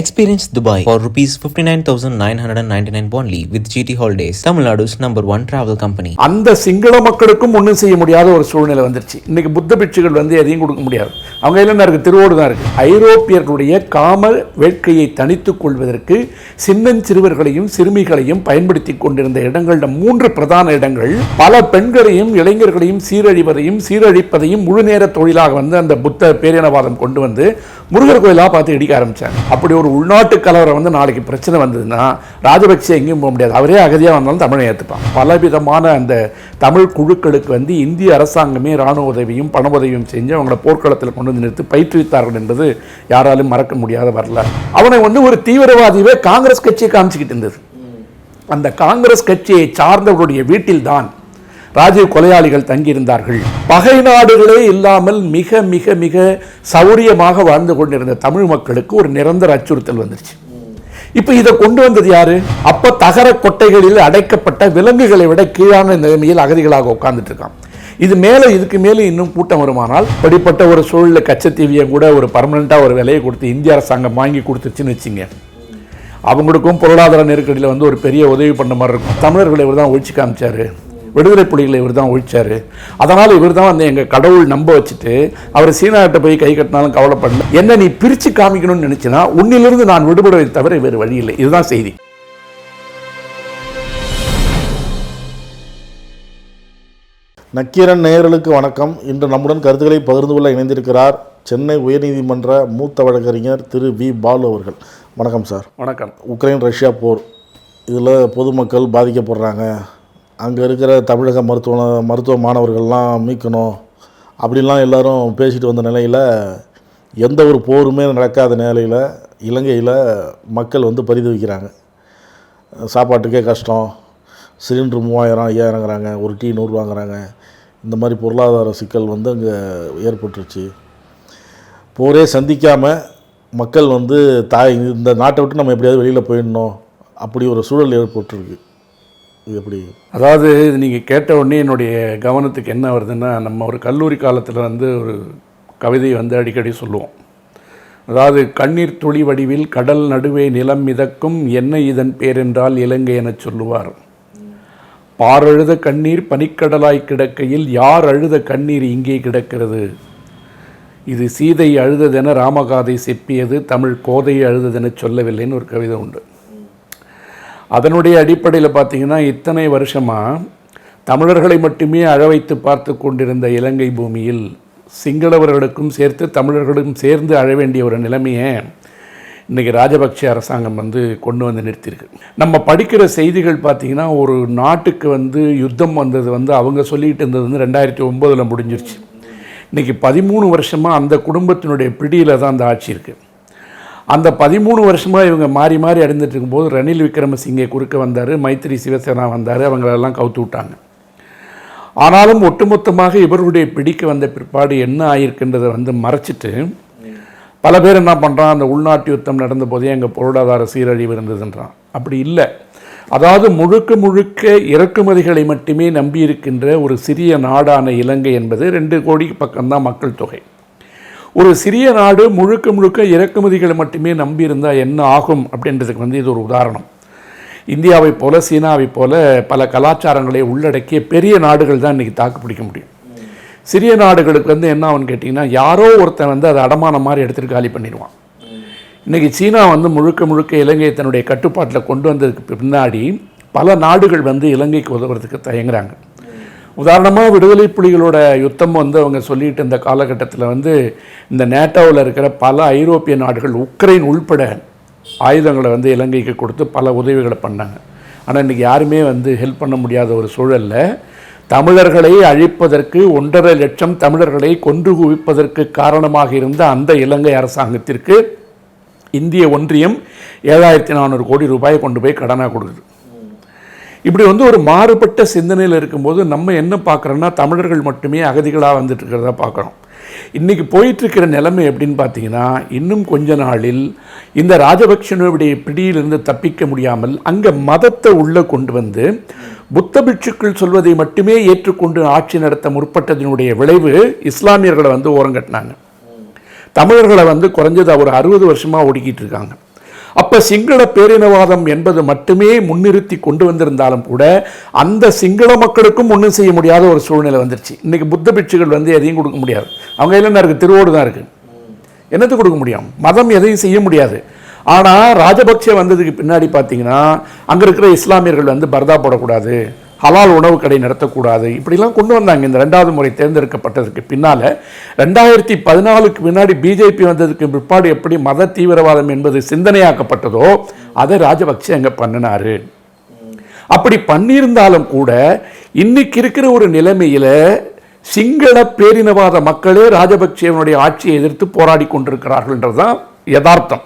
Experience Dubai for rupees 59,999 only with GT Holidays, Tamil Nadu's #1 travel company. அந்த சிங்கள மக்களுக்கும் ஒன்றும் செய்ய முடியாத ஒரு சூழ்நிலை வந்துருச்சு. இன்னைக்கு புத்த பிட்சுகள் எதையும் கொடுக்க முடியாது. அவங்க என்ன இருக்கு, திருவோடு தான் இருக்கு. ஐரோப்பியர்களுடைய காம வேட்கையை தனித்துக் கொள்வதற்கு சின்னஞ்சிறுவர்களையும் சிறுமிகளையும் பயன்படுத்தி கொண்டிருந்த இடங்கள்ல 3 பிரதான இடங்கள் பல பெண்களையும் இளைஞர்களையும் சீரழிப்பதையும் முழு நேர தொழிலாக அந்த புத்த பேரினவாதம் கொண்டு வந்து முருகர் கோயிலாக பார்த்து இடிக்க ஆரம்பிச்சாங்க. அப்படி ஒரு உள்நாட்டு கலவரம் நாளைக்கு பிரச்சனை வந்ததுன்னா ராஜபக்சே எங்கேயும் போக முடியாது. அவரே அகதியாக வந்தாலும் தமிழை ஏற்றுப்பான். பலவிதமான அந்த தமிழ் குழுக்களுக்கு இந்திய அரசாங்கமே இராணுவ உதவியும் பண உதவியும் செஞ்சு அவங்கள போர்க்களத்தில் கொண்டு வந்து நிறுத்தி பயிற்றுவித்தார்கள் என்பது யாராலும் மறக்க முடியாத வரலாறு. அவனை ஒரு தீவிரவாதியே காங்கிரஸ் கட்சியை காமிச்சுக்கிட்டு இருந்தது. அந்த காங்கிரஸ் கட்சியை சார்ந்தவருடைய வீட்டில் தான் ராஜீவ் கொலையாளிகள் தங்கியிருந்தார்கள். பகை நாடுகளே இல்லாமல் மிக மிக மிக சௌரியமாக வாழ்ந்து கொண்டிருந்த தமிழ் மக்களுக்கு ஒரு நிரந்தர அச்சுறுத்தல் வந்துருச்சு. இப்ப இதை கொண்டு வந்தது யாரு? அப்ப தகர கொட்டைகளில் அடைக்கப்பட்ட விலங்குகளை விட கீழான நிலைமையில் அகதிகளாக உட்கார்ந்துட்டு இருக்கான். இதுக்கு மேல இன்னும் கூட்டம் வருமானால் படிப்பட்ட ஒரு சூழலில் கச்சத்தீவியை கூட ஒரு பர்மனண்டா ஒரு விலையை கொடுத்து இந்திய அரசாங்கம் வாங்கி கொடுத்துச்சுன்னு வச்சுங்க, அவங்களுக்கும் பொருளாதார நெருக்கடியில் ஒரு பெரிய உதவி பண்ண மாதிரி இருக்கும். தமிழர்களை இவர் தான் ஒழிச்சு காமிச்சாரு, விடுதலை புலிகளை இவர் தான் ஒழிச்சாரு. அதனால் இவர் தான் எங்கள் கடவுள் நம்ப வச்சுட்டு அவர் சீனாட்ட போய் கை கட்டினாலும் கவலைப்படல. என்ன நீ பிரித்து காமிக்கணும்னு நினைச்சினா உன்னிலிருந்து நான் விடுபடுவதை தவிர வேறு வழி இல்லை. இதுதான் செய்தி. நக்கீரன் நேயர்களுக்கு வணக்கம். இன்று நம்முடன் கருத்துக்களை பகிர்ந்து கொள்ள இணைந்திருக்கிறார் சென்னை உயர்நீதிமன்ற மூத்த வழக்கறிஞர் திரு வி பாலு அவர்கள். வணக்கம் சார். வணக்கம். உக்ரைன் ரஷ்யா போர், இதில் பொதுமக்கள் பாதிக்கப்படுறாங்க, அங்கே இருக்கிற தமிழக மருத்துவ மாணவர்கள்லாம் மீட்கணும் அப்படின்லாம் எல்லோரும் பேசிட்டு வந்த நிலையில் எந்த ஒரு போருமே நடக்காத நிலையில் இலங்கையில் மக்கள் பரிதவிக்கிறாங்க. சாப்பாட்டுக்கே கஷ்டம், சிலிண்டர் 3000 5000ங்கிறாங்க, ஒரு டீ 100 வாங்குறாங்க. இந்த மாதிரி பொருளாதார சிக்கல் அங்கே ஏற்பட்டுருச்சு. போரே சந்திக்காமல் மக்கள் இந்த நாட்டை விட்டு நம்ம எப்படியாவது வெளியில் போயிடணும் அப்படி ஒரு சூழல் ஏற்பட்டுருக்கு. இது எப்படி? அதாவது நீங்கள் கேட்ட உடனே என்னுடைய கவனத்துக்கு என்ன வருதுன்னா, நம்ம ஒரு கல்லூரி காலத்தில் ஒரு கவிதை அடிக்கடி சொல்லுவோம். அதாவது கண்ணீர் துளி வடிவில் கடல் நடுவே நிலம் மிதக்கும் என்ன இதன் பேரென்றால் இலங்கை என சொல்லுவார். பாரழுத கண்ணீர் பனிக்கடலாய் கிடக்கையில் யார் அழுத கண்ணீர் இங்கே கிடக்கிறது. இது சீதை அழுததென ராமகாதை செப்பியது, தமிழ் கோதை அழுததென சொல்லவில்லைன்னு ஒரு கவிதை உண்டு. அதனுடைய அடிப்படையில் பார்த்திங்கன்னா இத்தனை வருஷமாக தமிழர்களை மட்டுமே அழ வைத்து பார்த்து கொண்டிருந்த இலங்கை பூமியில் சிங்களவர்களுக்கும் சேர்த்து தமிழர்களும் சேர்ந்து அழ வேண்டிய ஒரு நிலைமையை இன்றைக்கி ராஜபக்சே அரசாங்கம் கொண்டு வந்து நிறுத்தியிருக்கு. நம்ம படிக்கிற செய்திகள் பார்த்திங்கன்னா ஒரு நாட்டுக்கு யுத்தம் வந்தது அவங்க சொல்லிகிட்டு இருந்தது 2009 முடிஞ்சிருச்சு. இன்றைக்கி 13 வருஷமாக அந்த குடும்பத்தினுடைய பிடியில் தான் அந்த ஆட்சி இருக்குது. அந்த 13 வருஷமாக இவங்க மாறி மாறி அடைந்துட்டு இருக்கும்போது ரணில் விக்ரமசிங்கே குறுக்க வந்தார், மைத்திரி சிவசேனா வந்தார், அவங்களெல்லாம் கவுத்து விட்டாங்க. ஆனாலும் ஒட்டுமொத்தமாக இவர்களுடைய பிடிக்க வந்த பிற்பாடு என்ன ஆகியிருக்குன்றதை மறைச்சிட்டு பல பேர் என்ன பண்ணுறான், அந்த உள்நாட்டு யுத்தம் நடந்த போதே எங்கள் பொருளாதார சீரழிவு இருந்ததுன்றான். அப்படி இல்லை. அதாவது முழுக்க இறக்குமதிகளை மட்டுமே நம்பியிருக்கின்ற ஒரு சிறிய நாடான இலங்கை என்பது 2 கோடி பக்கம்தான் மக்கள் தொகை. ஒரு சிறிய நாடு முழுக்க இறக்குமதிகளை மட்டுமே நம்பியிருந்தால் என்ன ஆகும் அப்படின்றதுக்கு இது ஒரு உதாரணம். இந்தியாவை போல சீனாவை போல பல கலாச்சாரங்களை உள்ளடக்கிய பெரிய நாடுகள் தான் இன்றைக்கி தாக்கு பிடிக்க முடியும். சிறிய நாடுகளுக்கு என்ன ஆகும்னு கேட்டிங்கன்னா, யாரோ ஒருத்தன் அதை அடமான மாதிரி எடுத்துகிட்டு காலி பண்ணிடுவான். இன்றைக்கி சீனா முழுக்க இலங்கையை தன்னுடைய கட்டுப்பாட்டில் கொண்டு வந்ததுக்கு பின்னாடி பல நாடுகள் இலங்கைக்கு உதவுறதுக்கு தயங்குறாங்க. உதாரணமாக விடுதலை புலிகளோட யுத்தம் அவங்க சொல்லிட்டு இருந்த காலகட்டத்தில் இந்த நேட்டோவில் இருக்கிற பல ஐரோப்பிய நாடுகள் உக்ரைன் உள்பட ஆயுதங்களை இலங்கைக்கு கொடுத்து பல உதவிகளை பண்ணாங்க. ஆனால் இன்றைக்கி யாருமே ஹெல்ப் பண்ண முடியாத ஒரு சூழலில் தமிழர்களை அழிப்பதற்கு 1.5 லட்சம் தமிழர்களை கொன்று குவிப்பதற்கு காரணமாக இருந்த அந்த இலங்கை அரசாங்கத்திற்கு இந்திய ஒன்றியம் 7400 கோடி ரூபாயை கொண்டு போய் கடனாக கொடுக்குது. இப்படி ஒரு மாறுபட்ட சிந்தனையில் இருக்கும்போது நம்ம என்ன பார்க்குறோன்னா, தமிழர்கள் மட்டுமே அகதிகளாக வந்துட்டு இருக்கிறதா பார்க்குறோம். இன்றைக்கி போயிட்டுருக்கிற நிலைமை எப்படின்னு பார்த்தீங்கன்னா, இன்னும் கொஞ்ச நாளில் இந்த ராஜபக்சனுடைய பிடியிலிருந்து தப்பிக்க முடியாமல் அங்கே மதத்தை உள்ளே கொண்டு வந்து புத்த பிட்சுக்கள் சொல்வதை மட்டுமே ஏற்றுக்கொண்டு ஆட்சி நடத்த முற்பட்டதனுடைய விளைவு இஸ்லாமியர்களை ஓரங்கட்டினாங்க. தமிழர்களை குறைஞ்சது ஒரு 60 வருஷமாக ஒடுக்கிட்டு இருக்காங்க. அப்போ சிங்கள பேரினவாதம் என்பது மட்டுமே முன்னிறுத்தி கொண்டு வந்திருந்தாலும் கூட அந்த சிங்கள மக்களுக்கும் ஒன்றும் செய்ய முடியாத ஒரு சூழ்நிலை வந்துருச்சு. இன்றைக்கி புத்த பிட்சுகள் வந்து எதையும் கொடுக்க முடியாது. அவங்க என்ன இருக்குது, திருவோடு தான் இருக்குது, என்னத்தை கொடுக்க முடியும்? மதம் எதையும் செய்ய முடியாது. ஆனால் ராஜபக்சே வந்ததுக்கு பின்னாடி பார்த்தீங்கன்னா அங்கே இருக்கிற இஸ்லாமியர்கள் வந்து பர்தா போடக்கூடாது, ஹலால் உணவு கடை நடத்தக்கூடாது, இப்படிலாம் கொண்டு வந்தாங்க. இந்த 2வது முறை தேர்ந்தெடுக்கப்பட்டதுக்கு பின்னால் 2014க்கு முன்னாடி பிஜேபி வந்ததுக்கு பிற்பாடு எப்படி மத தீவிரவாதம் என்பது சிந்தனையாக்கப்பட்டதோ அதை ராஜபக்சே அங்கே பண்ணினார். அப்படி பண்ணியிருந்தாலும் கூட இன்னைக்கு இருக்கிற ஒரு நிலைமையில் சிங்கள பேரினவாத மக்களே ராஜபக்சேவனுடைய ஆட்சியை எதிர்த்து போராடி கொண்டிருக்கிறார்கள்ன்றதுதான் யதார்த்தம்.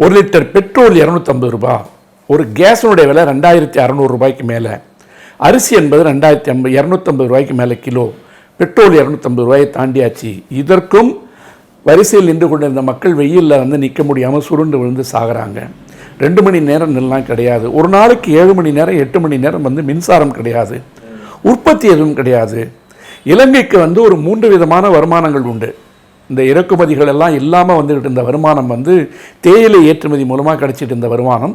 1 லிட்டர் பெட்ரோல் 250 ரூபாய், ஒரு கேஸனுடைய விலை 2600 ரூபாய்க்கு மேலே, அரிசி என்பது 250 ரூபாய்க்கு மேலே கிலோ, பெட்ரோல் 250 ரூபாயை தாண்டியாச்சு. இதற்கும் வரிசையில் நின்று கொண்டிருந்த மக்கள் வெயிலில் வந்து நிற்க முடியாமல் சுருண்டு விழுந்து சாகிறாங்க. 2 மணி நேரம் நில்லாம் கிடையாது, ஒரு நாளைக்கு 7 மணி நேரம் 8 மணி நேரம் வந்து மின்சாரம் கிடையாது, உற்பத்தி எதுவும் கிடையாது. இலங்கைக்கு வந்து ஒரு 3 விதமான வருமானங்கள் உண்டு. இந்த இறக்குமதிகள் எல்லாம் இல்லாமல் வந்துக்கிட்டு இருந்த வருமானம் வந்து தேயிலை ஏற்றுமதி மூலமாக கிடச்சிட்டு இருந்த வருமானம்.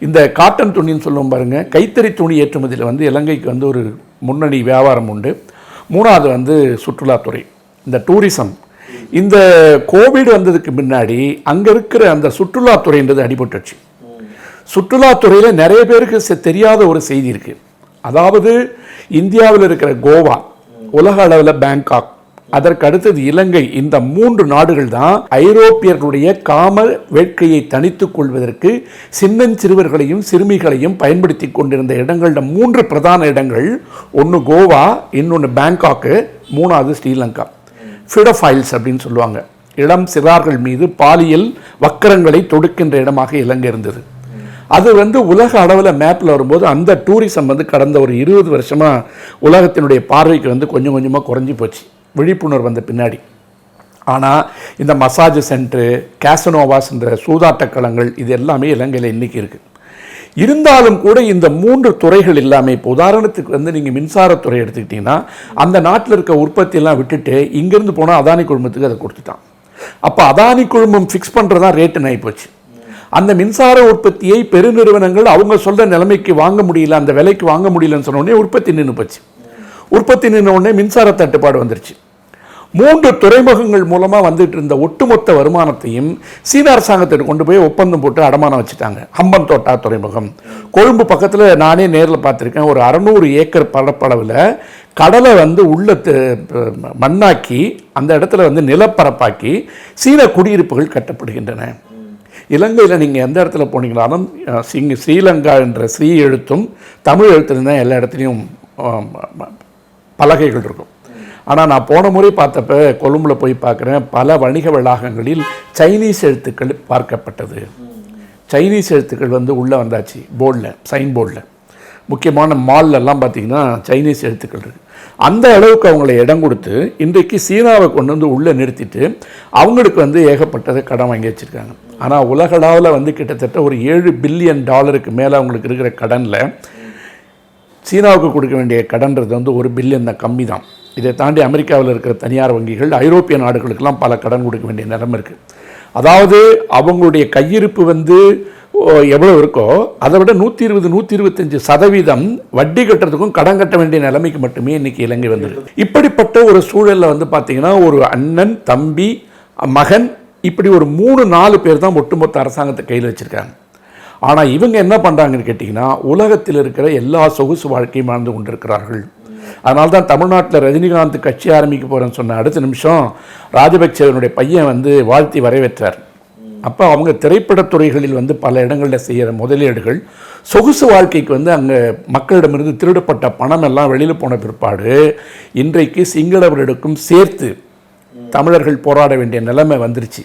இந்த காட்டன் துணின்னு சொல்லுவோம் பாருங்கள், கைத்தறி துணி ஏற்றுமதியில் வந்து இலங்கைக்கு வந்து ஒரு முன்னணி வியாபாரம் உண்டு. 3வது வந்து சுற்றுலாத்துறை, இந்த டூரிசம். இந்த கோவிட் வந்ததுக்கு முன்னாடி அங்கே இருக்கிற அந்த சுற்றுலாத்துறைன்றது அடிபட்டுச்சு. சுற்றுலாத்துறையில் நிறைய பேருக்கு தெரியாத ஒரு செய்தி இருக்குது. அதாவது இந்தியாவில் இருக்கிற கோவா, உலக அளவில் பேங்காக், அதற்கு அடுத்தது இலங்கை, இந்த 3 நாடுகள் தான் ஐரோப்பியர்களுடைய காம வேட்கையை தணித்துக் கொள்வதற்கு சின்னஞ்சிறுவர்களையும் சிறுமிகளையும் பயன்படுத்தி கொண்டிருந்த இடங்கள்ல 3 பிரதான இடங்கள். ஒன்று கோவா, இன்னொன்று பேங்காக்கு, 3வது ஸ்ரீலங்கா. ஃபிடோஃபைல்ஸ் அப்படின்னு சொல்லுவாங்க, இளம் சிறார்கள் மீது பாலியல் வக்கரங்களை தொடுக்கின்ற இடமாக இலங்கை இருந்தது. அது வந்து உலக அளவில் மேப்பில் வரும்போது அந்த டூரிசம் வந்து கடந்த ஒரு 20 வருஷமாக உலகத்தினுடைய பார்வைக்கு வந்து கொஞ்சம் கொஞ்சமாக குறைஞ்சி போச்சு, விழிப்புணர்வு வந்த பின்னாடி. ஆனால் இந்த மசாஜ் சென்டரு, கேசனோவாஸ், இந்த சூதாட்டக்களங்கள், இது எல்லாமே இலங்கையில் இன்றைக்கி இருக்குது. இருந்தாலும் கூட இந்த 3 துறைகள் இல்லாமல், இப்போ உதாரணத்துக்கு வந்து நீங்கள் மின்சாரத்துறை எடுத்துக்கிட்டிங்கன்னா அந்த நாட்டில் இருக்க உற்பத்தியெல்லாம் விட்டுட்டு இங்கேருந்து போனால் அதானி குழுமத்துக்கு அதை கொடுத்துட்டான். அப்போ அதானி குழுமம் ஃபிக்ஸ் பண்ணுறதான் ரேட்டுன்னு ஆகிப்போச்சு. அந்த மின்சார உற்பத்தியை பெருநிறுவனங்கள் அவங்க சொல்கிற நிலைமைக்கு வாங்க முடியல, அந்த விலைக்கு வாங்க முடியலன்னு சொன்ன உடனே உற்பத்தி நின்று போச்சு. உற்பத்தி நின்ற உடனே மின்சார தட்டுப்பாடு வந்துருச்சு. 3 துறைமுகங்கள் மூலமாக வந்துட்டு இருந்த ஒட்டுமொத்த வருமானத்தையும் சீன அரசாங்கத்திற்கு கொண்டு போய் ஒப்பந்தம் போட்டு அடமானம் வச்சுட்டாங்க. ஹம்பன் தோட்டா துறைமுகம் கொழும்பு பக்கத்தில், நானே நேரில் பார்த்துருக்கேன், ஒரு 600 ஏக்கர் பரப்பளவில் கடலை வந்து உள்ள மண்ணாக்கி அந்த இடத்துல வந்து நிலப்பரப்பாக்கி சீன குடியிருப்புகள் கட்டப்படுகின்றன. இலங்கையில் நீங்கள் எந்த இடத்துல போனீங்களாலும் ஸ்ரீலங்கா என்ற ஸ்ரீ எழுத்தும் தமிழ் எழுத்துலையும் தான் எல்லா இடத்துலையும் பலகைகள் இருக்கும். ஆனால் நான் போன முறை பார்த்தப்ப கொழும்பில் போய் பார்க்குறேன், பல வணிக வளாகங்களில் சைனீஸ் எழுத்துக்கள் பார்க்கப்பட்டது. சைனீஸ் எழுத்துக்கள் வந்து உள்ளே வந்தாச்சு போர்டில், சைன் போர்டில். முக்கியமான மால்லெல்லாம் பார்த்திங்கன்னா சைனீஸ் எழுத்துக்கள் இருக்குது. அந்த அளவுக்கு அவங்கள இடம் கொடுத்து இன்றைக்கு சீனாவை கொண்டு வந்து உள்ளே நிறுத்திட்டு அவங்களுக்கு வந்து ஏகப்பட்டதை கடன் வாங்கி வச்சுருக்காங்க. ஆனால் உலகளவில் வந்து கிட்டத்தட்ட ஒரு $7 பில்லியன் மேலே அவங்களுக்கு இருக்கிற கடனில் சீனாவுக்கு கொடுக்க வேண்டிய கடன்றது வந்து $1 பில்லியன் தான், கம்மி தான். இதை தாண்டி அமெரிக்காவில் இருக்கிற தனியார் வங்கிகள், ஐரோப்பிய நாடுகளுக்கெல்லாம் பல கடன் கொடுக்க வேண்டிய நிலைமை இருக்குது. அதாவது அவங்களுடைய கையிருப்பு வந்து எவ்வளோ இருக்கோ அதை விட 120-125% வட்டி கட்டுறதுக்கும் கடன் கட்ட வேண்டிய நிலைமைக்கு மட்டுமே இன்றைக்கி இலங்கை வந்துருக்கு. இப்படிப்பட்ட ஒரு சூழலில் வந்து பார்த்திங்கன்னா ஒரு அண்ணன், தம்பி, மகன், இப்படி ஒரு 3-4 பேர் தான் ஒட்டுமொத்த அரசாங்கத்தை கையில் வச்சுருக்காங்க. ஆனால் இவங்க என்ன பண்ணுறாங்கன்னு கேட்டிங்கன்னா உலகத்தில் இருக்கிற எல்லா சொகுசு வாழ்க்கையும் வாழ்ந்து கொண்டிருக்கிறார்கள். அதனால தான் தமிழ்நாட்டில் ரஜினிகாந்த் கட்சி ஆரம்பிக்க போகிறேன்னு சொன்ன அடுத்த நிமிஷம் ராஜபக்சேவனுடைய பையன் வந்து வாழ்த்தி வரவேற்றார். அப்போ அவங்க திரைப்படத்துறைகளில் வந்து பல இடங்களில் செய்கிற முதலீடுகள் சொகுசு வாழ்க்கைக்கு வந்து அங்கே மக்களிடமிருந்து திருடப்பட்ட பணம் எல்லாம் வெளியில் போன பிற்பாடு இன்றைக்கு சிங்களவர்களுக்கும் சேர்த்து தமிழர்கள் போராட வேண்டிய நிலைமை வந்துருச்சு.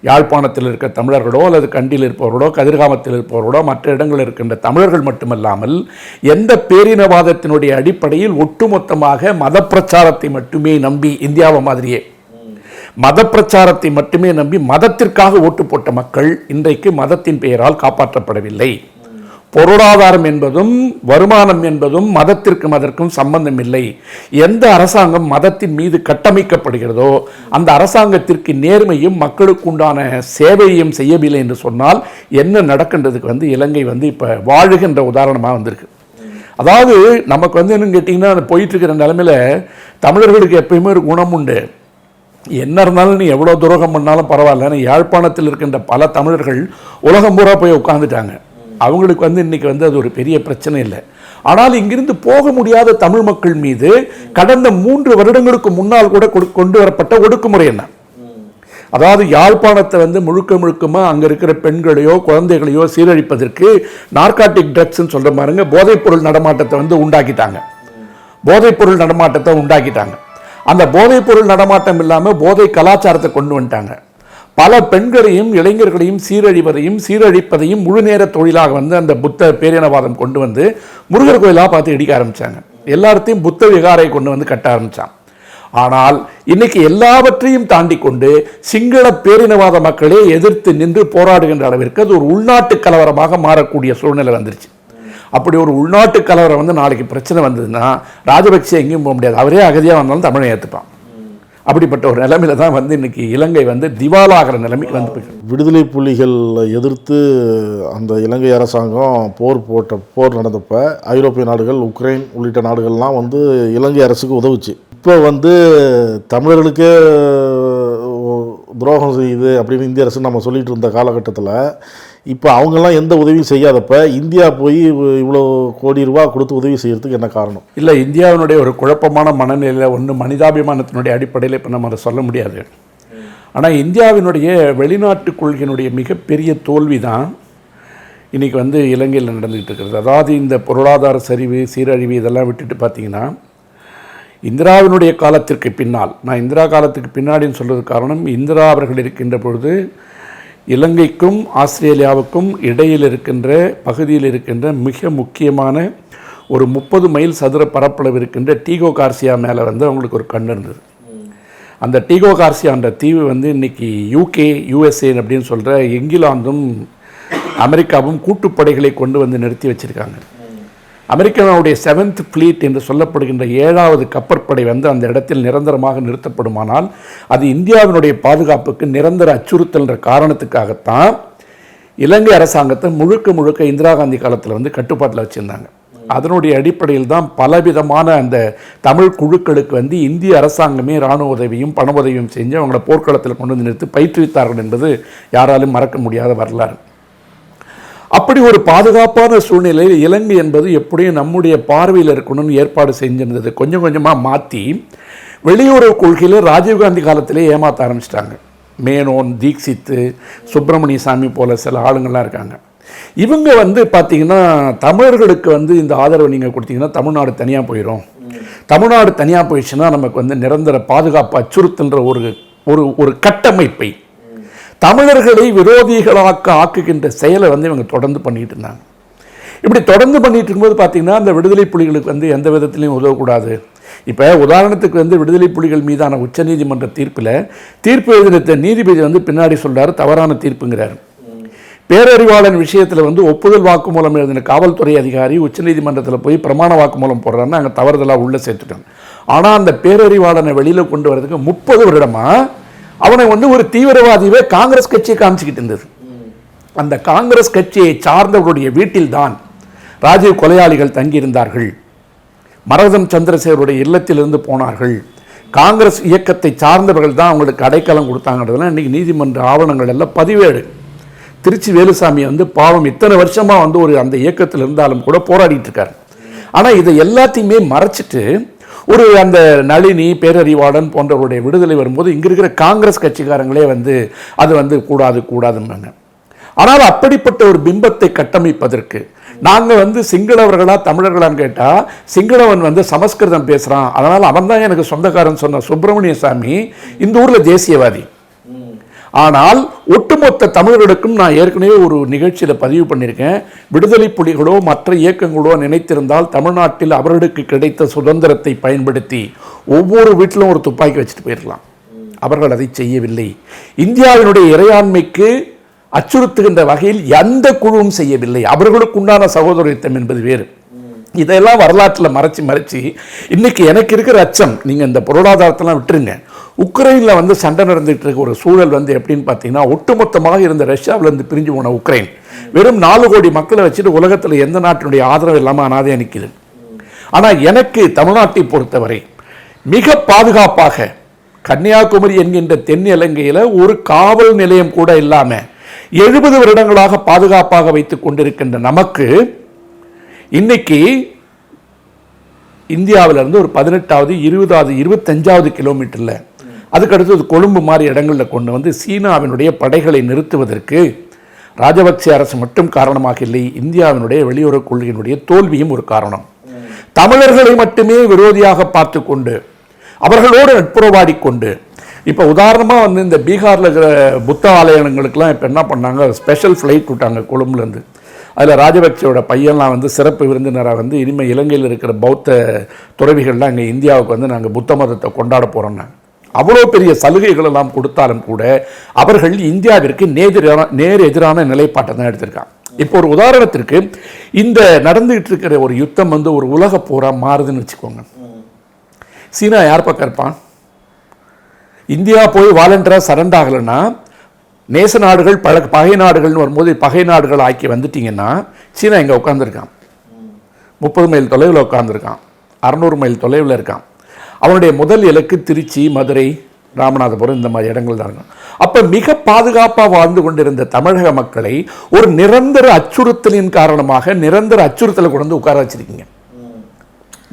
யாழ்ப்பாணத்தில் இருக்க தமிழர்களோ அல்லது கண்டியில் இருப்பவர்களோ கதிர்காமத்தில் இருப்பவர்களோ மற்ற இடங்களில் இருக்கின்ற தமிழர்கள் மட்டுமல்லாமல் எந்த பேரினவாதத்தினுடைய அடிப்படையில் ஒட்டுமொத்தமாக மத பிரச்சாரத்தை மட்டுமே நம்பி, இந்தியாவை மாதிரியே மத பிரச்சாரத்தை மட்டுமே நம்பி மதத்திற்காக ஓட்டு போட்ட மக்கள் இன்றைக்கு மதத்தின் பெயரால் காப்பாற்றப்படவில்லை. பொருளாதாரம் என்பதும் வருமானம் என்பதும் மதத்திற்கும் அதற்கும் சம்பந்தம் இல்லை. எந்த அரசாங்கம் மதத்தின் மீது கட்டமைக்கப்படுகிறதோ அந்த அரசாங்கத்திற்கு நேர்மையும் மக்களுக்கு உண்டான சேவையும் செய்யவில்லை என்று சொன்னால் என்ன நடக்கின்றதுக்கு இலங்கை இப்போ வாழுகின்ற உதாரணமாக வந்திருக்கு. அதாவது நமக்கு என்னன்னு கேட்டிங்கன்னா போயிட்டு இருக்கிற நிலைமையில் தமிழர்களுக்கு எப்பயுமே ஒரு குணம் உண்டு. என்ன இருந்தாலும் நீ எவ்வளோ துரோகம் பண்ணாலும் பரவாயில்ல. யாழ்ப்பாணத்தில் இருக்கின்ற பல தமிழர்கள் உலகம் பூரா போய் உட்காந்துட்டாங்க. அவங்களுக்கு இன்னைக்கு அது ஒரு பெரிய பிரச்சனை இல்லை. ஆனால் இங்கிருந்து போக முடியாத தமிழ் மக்கள் மீது கடந்த 3 வருடங்களுக்கு முன்னால் கூட கொண்டு வரப்பட்ட ஒடுக்குமுறை என்ன? அதாவது யாழ்ப்பாணத்தை முழுக்க முழுக்கமா அங்க இருக்கிற பெண்களையோ குழந்தைகளையோ சீரழிப்பதற்கு நார்காட்டிக் ட்ரக்ஸ் சொல்ற பாருங்க போதைப்பொருள் நடமாட்டத்தை உண்டாக்கிட்டாங்க. போதைப்பொருள் நடமாட்டத்தை உண்டாக்கிட்டாங்க. அந்த போதைப்பொருள் நடமாட்டம் இல்லாமல் போதை கலாச்சாரத்தை கொண்டு வந்துட்டாங்க. பல பெண்களையும் இளைஞர்களையும் சீரழிப்பதையும் முழு நேர தொழிலாக அந்த புத்த பேரினவாதம் கொண்டு முருகர் கோயிலாக பார்த்து இடிக்க ஆரம்பித்தாங்க. எல்லாத்தையும் புத்த விகாரை கொண்டு கட்ட ஆரம்பித்தான். ஆனால் இன்னைக்கு எல்லாவற்றையும் தாண்டி கொண்டு சிங்கள பேரினவாத மக்களே எதிர்த்து நின்று போராடுகின்ற அளவிற்கு அது ஒரு உள்நாட்டு கலவரமாக மாறக்கூடிய சூழ்நிலை வந்துருச்சு. அப்படி ஒரு உள்நாட்டு கலவரம் நாளைக்கு பிரச்சனை வந்ததுன்னா ராஜபக்சே எங்கேயும் போக முடியாது. அவரே அகதியாக வந்தாலும் தமிழை ஏற்றுப்பான். அப்படிப்பட்ட ஒரு நிலைமையில தான் இன்னைக்கு இலங்கை திவாலாகிற நிலைமைக்கு போயிருக்கு. விடுதலை புலிகள் எதிர்த்து அந்த இலங்கை அரசாங்கம் போர் நடந்தப்ப ஐரோப்பிய நாடுகள் உக்ரைன் உள்ளிட்ட நாடுகள்லாம் இலங்கை அரசுக்கு உதவுச்சு. இப்போ தமிழர்களுக்கே துரோகம் செய்யுது அப்படின்னு இந்திய அரசு நம்ம சொல்லிட்டு இருந்த காலகட்டத்தில் இப்போ அவங்கெல்லாம் எந்த உதவியும் செய்யாதப்ப இந்தியா போய் இவ்வளோ கோடி ரூபா கொடுத்து உதவி செய்யறதுக்கு என்ன காரணம்? இல்லை, இந்தியாவினுடைய ஒரு குழப்பமான மனநிலையில் மனிதாபிமானத்தினுடைய அடிப்படையில் இப்போ நம்ம அதை சொல்ல முடியாது. ஆனால் இந்தியாவினுடைய வெளிநாட்டு கொள்கையினுடைய மிகப்பெரிய தோல்வி தான் இன்றைக்கி இலங்கையில் நடந்துகிட்டு இருக்கிறது. அதாவது இந்த பொருளாதார சரிவு சீரழிவு இதெல்லாம் விட்டுட்டு பார்த்தீங்கன்னா இந்திராவினுடைய காலத்திற்கு பின்னால், நான் இந்திரா காலத்துக்கு பின்னாடின்னு சொல்கிறது காரணம், இந்திரா அவர்கள் இருக்கின்ற பொழுது இலங்கைக்கும் ஆஸ்திரேலியாவுக்கும் இடையில் இருக்கின்ற பகுதியில் இருக்கின்ற மிக முக்கியமான ஒரு 30 மைல் சதுர பரப்பளவு இருக்கின்ற டீகோ கார்சியா மேலே அவங்களுக்கு ஒரு கண் இருந்தது. அந்த டீகோ கார்சியான்ற தீவு இன்னைக்கு UK USA அப்படின்னு சொல்கிற இங்கிலாந்தும் அமெரிக்காவும் கூட்டுப்படைகளை கொண்டு நிறுத்தி வச்சுருக்காங்க. அமெரிக்காவுடைய 7th ஃப்ளீட் என்று சொல்லப்படுகின்ற 7வது கப்பற்படை அந்த இடத்தில் நிரந்தரமாக நிறுத்தப்படுமானால் அது இந்தியாவினுடைய பாதுகாப்புக்கு நிரந்தர அச்சுறுத்தல் என்ற காரணத்துக்காகத்தான் இலங்கை அரசாங்கத்தை முழுக்க இந்திரா காந்தி காலத்தில் கட்டுப்பாட்டில் வச்சுருந்தாங்க. அதனுடைய அடிப்படையில் தான் பலவிதமான அந்த தமிழ் குழுக்களுக்கு இந்திய அரசாங்கமே இராணுவ உதவியும் பண உதவியும் செஞ்சு அவங்கள போர்க்களத்தில் கொண்டு நிறுத்தி பயிற்றுவித்தார்கள் என்பது யாராலும் மறக்க முடியாத வரலாறு. அப்படி ஒரு பாதுகாப்பான சூழ்நிலையில் இலங்கை என்பது எப்படியும் நம்முடைய பார்வையில் இருக்கணும்னு ஏற்பாடு செஞ்சிருந்தது கொஞ்சம் கொஞ்சமாக மாற்றி வெளியுறவு கொள்கையில் ராஜீவ்காந்தி காலத்திலே ஏமாற்ற ஆரம்பிச்சிட்டாங்க. மேனோன், தீக்ஷித்து, சுப்பிரமணிய சாமி போல சில ஆளுங்கள்லாம் இருக்காங்க. இவங்க பார்த்தீங்கன்னா தமிழர்களுக்கு இந்த ஆதரவை நீங்கள் கொடுத்தீங்கன்னா தமிழ்நாடு தனியாக போயிடும். தமிழ்நாடு தனியாக போயிடுச்சுன்னா நமக்கு நிரந்தர பாதுகாப்பு அச்சுறுத்துன்ற ஒரு கட்டமைப்பை தமிழர்களை விரோதிகளாக்க ஆக்குகின்ற செயலை இவங்க தொடர்ந்து பண்ணிட்டு இருந்தாங்க. இப்படி தொடர்ந்து பண்ணிட்டு இருக்கும்போது பார்த்தீங்கன்னா அந்த விடுதலை புலிகளுக்கு எந்த விதத்திலையும் உதவக்கூடாது. இப்போ உதாரணத்துக்கு விடுதலை புலிகள் மீதான உச்சநீதிமன்ற தீர்ப்பு எழுதின நீதிபதி பின்னாடி சொல்றாரு தவறான தீர்ப்புங்கிறார். பேரறிவாளன் விஷயத்தில் ஒப்புதல் வாக்குமூலம் எழுதின காவல்துறை அதிகாரி உச்சநீதிமன்றத்தில் போய் பிரமாண வாக்குமூலம் போடுறாருன்னு அங்கே தவறுதலாக உள்ளே சேர்த்துட்டாங்க. ஆனால் அந்த பேரறிவாளனை வெளியில் கொண்டு வரதுக்கு 30 வருடமாக அவனை ஒரு தீவிரவாதியே காங்கிரஸ் கட்சியை காமிச்சுக்கிட்டு இருந்தது. அந்த காங்கிரஸ் கட்சியை சார்ந்தவருடைய வீட்டில் தான் ராஜீவ் கொலையாளிகள் தங்கியிருந்தார்கள். மரதம் சந்திரசேகருடைய இல்லத்திலிருந்து போனார்கள். காங்கிரஸ் இயக்கத்தை சார்ந்தவர்கள் தான் அவங்களுக்கு அடைக்கலம் கொடுத்தாங்கிறதுலாம் இன்றைக்கி நீதிமன்ற ஆவணங்கள் எல்லாம் பதிவேடு. திருச்சி வேலுசாமி பாவம் இத்தனை வருஷமாக ஒரு அந்த இயக்கத்தில் இருந்தாலும் கூட போராடிட்டு இருக்காரு. ஆனால் இதை எல்லாத்தையுமே மறைச்சிட்டு அந்த நளினி, பேரறிவாளன் போன்றவருடைய விடுதலை வரும்போது இங்கே இருக்கிற காங்கிரஸ் கட்சிக்காரங்களே அது கூடாதுன்னாங்க. ஆனால் அப்படிப்பட்ட ஒரு பிம்பத்தை கட்டமைப்பதற்கு நாங்கள் சிங்களவர்களா தமிழர்களான்னு கேட்டால் சிங்களவன் சமஸ்கிருதம் பேசுகிறான், அதனால் அவன் தான் எனக்கு சொந்தக்காரன் சொன்ன சுப்பிரமணிய சாமி இந்த ஊரில் தேசியவாதி. ஆனால் ஒட்டுமொத்த தமிழர்களுக்கும் நான் ஏற்கனவே ஒரு நிகழ்ச்சியில் பதிவு பண்ணியிருக்கேன். விடுதலை புலிகளோ மற்ற இயக்கங்களோ நினைத்திருந்தால் தமிழ்நாட்டில் அவர்களுக்கு கிடைத்த சுதந்திரத்தை பயன்படுத்தி ஒவ்வொரு வீட்டிலும் ஒரு துப்பாக்கி வச்சுட்டு போயிடலாம். அவர்கள் அதை செய்யவில்லை. இந்தியாவினுடைய இறையாண்மைக்கு அச்சுறுத்துகின்ற வகையில் எந்த குழுவும் செய்யவில்லை. அவர்களுக்குண்டான சகோதரத்துவம் என்பது வேறு. இதெல்லாம் வரலாற்றில் மறைச்சி இன்னைக்கு எனக்கு இருக்கிற அச்சம், நீங்கள் இந்த பொருளாதாரத்தெல்லாம் விட்டுருங்க, உக்ரைனில் வந்து சண்டை நடந்துகிட்டு இருக்க ஒரு சூழல் வந்து எப்படின்னு பார்த்தீங்கன்னா, ஒட்டுமொத்தமாக இருந்த ரஷ்யாவிலேருந்து பிரிஞ்சு போன உக்ரைன் வெறும் 4 கோடி மக்களை வச்சுட்டு உலகத்தில் எந்த நாட்டினுடைய ஆதரவு இல்லாமல் அனாதையாக நிற்குது. ஆனால் எனக்கு தமிழ்நாட்டை பொறுத்தவரை மிக பாதுகாப்பாக கன்னியாகுமரி என்கின்ற தென் இலங்கையில் ஒரு காவல் நிலையம் கூட இல்லாமல் 70 வருடங்களாக பாதுகாப்பாக வைத்துக் கொண்டிருக்கின்ற நமக்கு இன்னைக்கு இந்தியாவிலிருந்து ஒரு 18வது 20வது 25வது கிலோமீட்டரில் அதுக்கடுத்து கொழும்பு மாதிரி இடங்களில் கொண்டு வந்து சீனாவினுடைய படைகளை நிறுத்துவதற்கு ராஜபக்சே அரசு மட்டும் காரணமாக இல்லை, இந்தியாவினுடைய வெளியுறவு கொள்கையினுடைய தோல்வியும் ஒரு காரணம். தமிழர்களை மட்டுமே விரோதியாக பார்த்து கொண்டு அவர்களோடு நட்புறவாடி கொண்டு, இப்போ உதாரணமாக வந்து இந்த பீகாரில் இருக்கிற புத்த ஆலயங்களுக்கெல்லாம் இப்போ என்ன பண்ணாங்க, ஸ்பெஷல் ஃப்ளைட் விட்டாங்க கொழும்புலேருந்து. அதில் ராஜபக்சேவோட பையன்லாம் வந்து சிறப்பு விருந்தினராக வந்து இனிமேல் இலங்கையில் இருக்கிற பௌத்த துறவிகள்லாம் இங்கே இந்தியாவுக்கு வந்து நாங்கள் புத்த மதத்தை கொண்டாட போகிறோம்னா, அவ்வளோ பெரிய சலுகைகள் எல்லாம் கொடுத்தாலும் கூட அவர்கள் இந்தியாவிற்கு நேர் எதிரான நிலைப்பாட்டை தான் எடுத்திருக்காங்க. இப்போ ஒரு உதாரணத்திற்கு இந்த நடந்துகிட்டு இருக்கிற ஒரு யுத்தம் வந்து ஒரு உலக போரா மாறுதுன்னு வச்சுக்கோங்க. சீனா யார் பக்கம் இருப்பான்? இந்தியா போய் வாலண்டராக சரண்ட் ஆகலைன்னா, நேச நாடுகள் பகை நாடுகள்னு வரும்போது பகை நாடுகள் ஆக்கி வந்துட்டீங்கன்னா, சீனா இங்கே உட்காந்துருக்கான், 30 மைல் தொலைவில் உட்காந்துருக்கான், 600 மைல் தொலைவில் இருக்கான். அவனுடைய முதல் இலக்கு திருச்சி, மதுரை, ராமநாதபுரம் இந்த மாதிரி இடங்கள் தான் இருக்கும். அப்போ மிக பாதுகாப்பாக வாழ்ந்து கொண்டிருந்த தமிழக மக்களை ஒரு நிரந்தர அச்சுறுத்தலின் காரணமாக நிரந்தர அச்சுறுத்தலை கொண்டு வந்து உட்கார வச்சிருக்கீங்க.